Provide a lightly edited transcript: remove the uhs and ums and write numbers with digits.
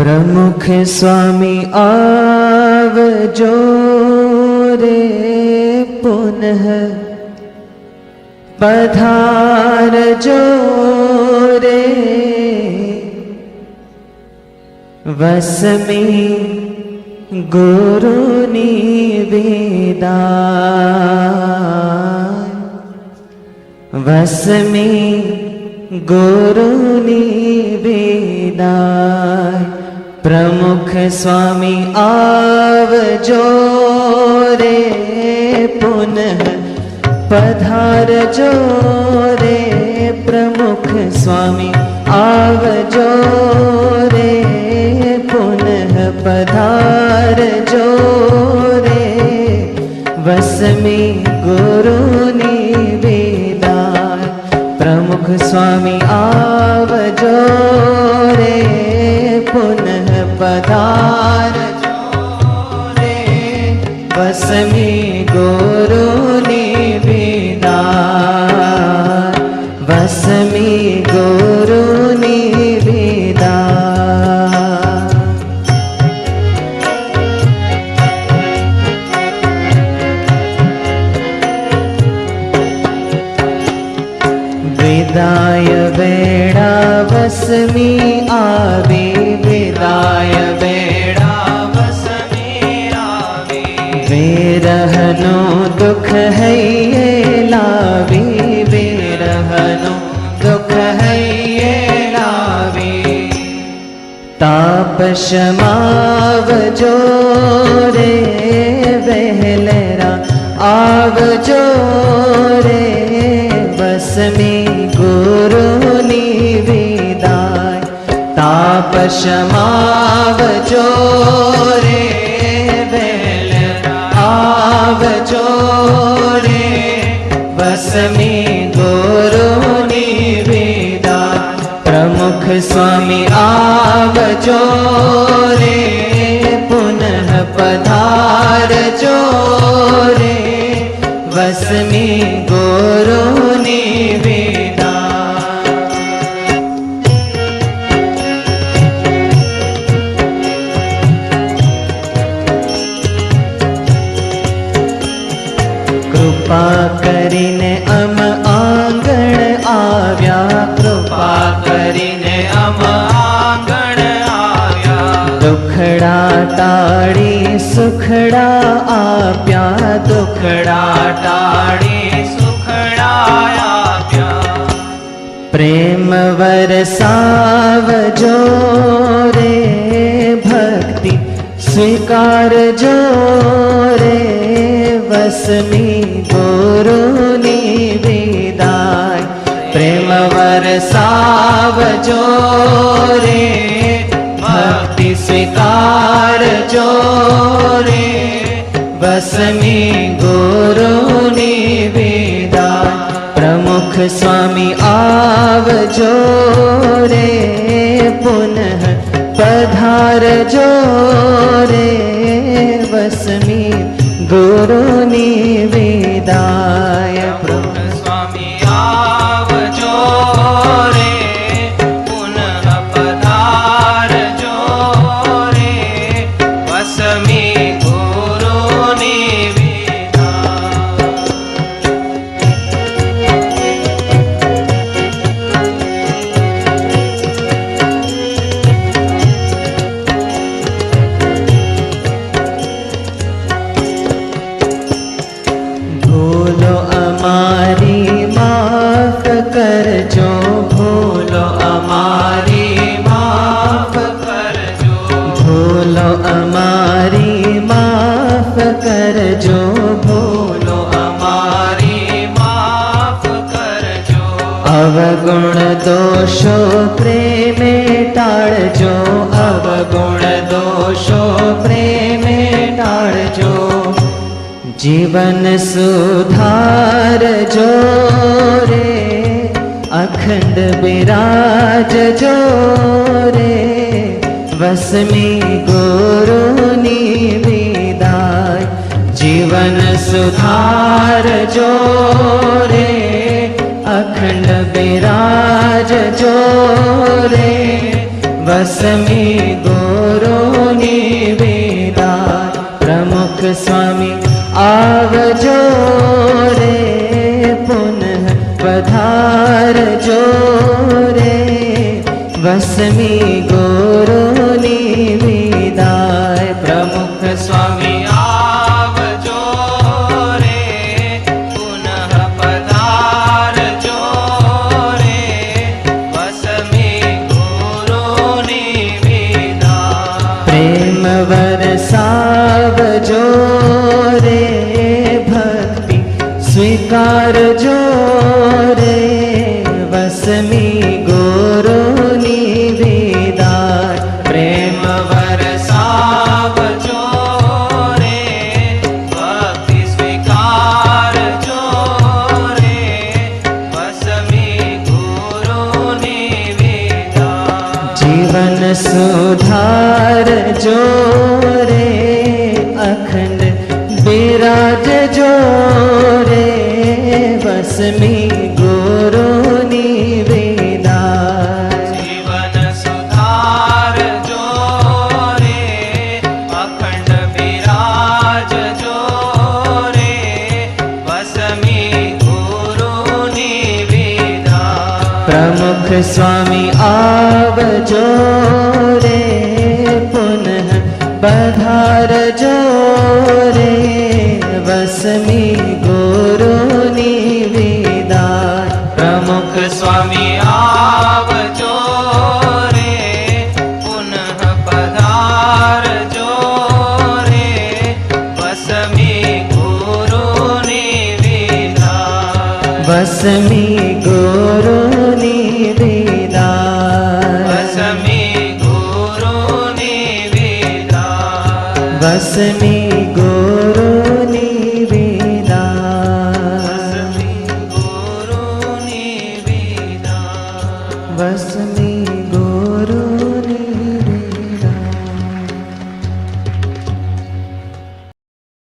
प्रमुख स्वामी आवजो रे पुनः पधारजो रे वस में गुरुनी विदाय वस में गुरुनी विदाय प्रमुख स्वामी आवजो रे पुनः पधारजो रे प्रमुख स्वामी आवजो रे पुनः पधारजो रे वस में गुरुनी विदाय प्रमुख स्वामी आवजो रे पुनः पधारजो रे वस में गुरुनी विदाय वस में गुरुनी विदाय विदाय वेड़ा वस में आवे विदाय वेड़ा वस में आवे विरहनो दुख है ये लावी विरहनो दुख है ये लावी ताप शमावजो रे वहलरा आवजो रे बस में गुरुनी विदाय ताप शमावजो रे वहलरा आवजो रे बस में गुरुनी विदाय प्रमुख स्वामी आवजो रे पुनः पधारजो रे वस में गुरुनी विदाय कृपा करीने अम आंगण आव्या कृपा करीने अम आंगण आव्या दुखड़ा टाड़ी सुखड़ा आप्या दुखड़ा टाड़ी सुखड़ा आप्या प्रेम वरसावजो रे भक्ति स्वीकार जो रे वस में गुरुनी विदाय प्रेम वरसावजो रे भक्ति स्वीकार जो रे बस में गुरुनी विदाय प्रमुख स्वामी आवजो रे पुनः पधारजो रे बस में गुरुनी विदाय प्रमुख स्वामी आवजो रे पुनः पधारजो रे बस में गुरुनी भूलो अमारी माफ करजो भूलो अमारी माफ करजो भूलो अमारी माफ करजो भूलो अमारी माफ करजो अवगुण दोषो प्रेमे टाळजो अवगुण दोषो प्रेमे टाळजो जीवन सुधार जो रे अखंड विराज जो रे वस में गुरुनी विदाय जीवन सुधार जो रे अखंड विराज जो रे वस में स्वामी आवजो रे, पुनः पधारजो रे, वसमी गुरुनी विदाय। प्रमुख स्वामी आवजो रे, पुनः पधारजो रे, वसमी गुरुनी विदाय। प्रेम वरसावजो रे, भक्ति स्वीकारजो रे, वसमी गुरुनी विदाय। प्रेम वरसावजो रे, भक्ति स्वीकारजो रे, वसमी गुरुनी विदाय। जीवन सुधारजो रे, अखंड विराजजो रे, वसमी गुरुनी विदाय। जीवन सुधारजो रे, अखंड विराजजो रे, वसमी गुरुनी विदाय। प्रमुख स्वामी आवजो रे, पुनः पधारजो रे, वसमी गुरुनी विदाय। प्रमुख स्वामी आवजो रे, पुनः पधारजो रे, वसमी गुरुनी विदाय। वसमी गुरुनी विदाय। वसमी गुरुनी विदाय। वसमी गुरुनी